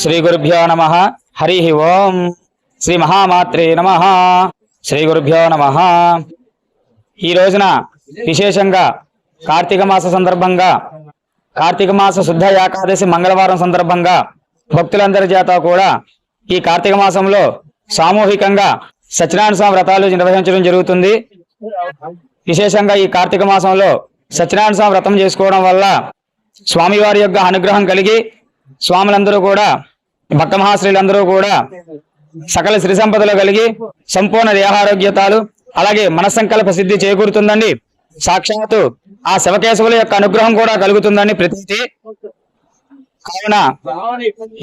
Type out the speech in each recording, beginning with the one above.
శ్రీ గురుభ్యో నమః. హరి ఓం. శ్రీ మహామాత్రే నమః. శ్రీ గురుభ్యో నమః. ఈ రోజున విశేషంగా కార్తీక మాస సందర్భంగా, కార్తీక మాస శుద్ధ ఏకాదశి మంగళవారం సందర్భంగా భక్తులందరి చేత కూడా ఈ కార్తీక మాసంలో సామూహికంగా సత్యనారాయణ స్వామి వ్రతాలు నిర్వహించడం జరుగుతుంది. విశేషంగా ఈ కార్తీక మాసంలో సత్యనారాయణ స్వామి వ్రతం చేసుకోవడం వల్ల స్వామివారి యొక్క అనుగ్రహం కలిగి స్వాములందరూ కూడా, భక్త మహాశ్రీలందరూ కూడా సకల శ్రీ సంపదలు కలిగి సంపూర్ణ దేహారోగ్యతలు అలాగే మనస్సంకల్ప సిద్ధి చేకూరుతుందండి. సాక్షాత్తు ఆ శివకేశవుల యొక్క అనుగ్రహం కూడా కలుగుతుందని ప్రతీతి. కావున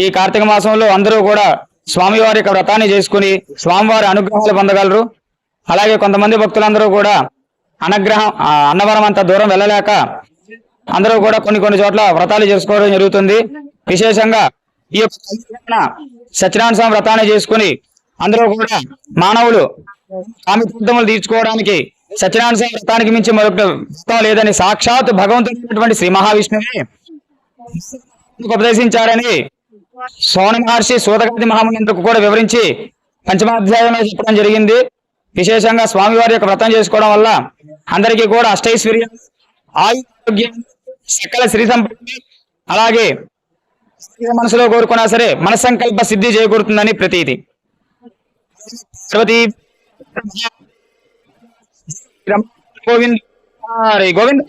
ఈ కార్తీక మాసంలో అందరూ కూడా స్వామివారి యొక్క వ్రతాన్ని చేసుకుని స్వామివారి అనుగ్రహాలు పొందగలరు. అలాగే కొంతమంది భక్తులందరూ కూడా అన్నవరం అంత దూరం వెళ్ళలేక అందరూ కూడా కొన్ని చోట్ల వ్రతాలు చేసుకోవడం జరుగుతుంది. విశేషంగా ఈ యొక్క సత్యనారాయణ స్వామి వ్రతాన్ని చేసుకుని అందరూ కూడా మానవులు కామితములు తీర్చుకోవడానికి సత్యనారాయణ స్వామి వ్రతానికి మించి మరొక వ్రతం లేదని సాక్షాత్ భగవంతుడైనటువంటి శ్రీ మహావిష్ణువే ఉపదేశించారని సోన మహర్షి సూతకాది మహామునిందుకు కూడా వివరించి పంచమాధ్యాయంలో చెప్పడం జరిగింది. విశేషంగా స్వామివారి యొక్క వ్రతం చేసుకోవడం వల్ల అందరికీ కూడా అష్టైశ్వర్యం, ఆరోగ్యం, సకల శ్రీ సంపత్తి అలాగే మనసులో కోరుకున్నా సరే మనస్సంకల్ప సిద్ధి చేకూరుతుందని ప్రతీతి. గోవింద్ గోవింద్.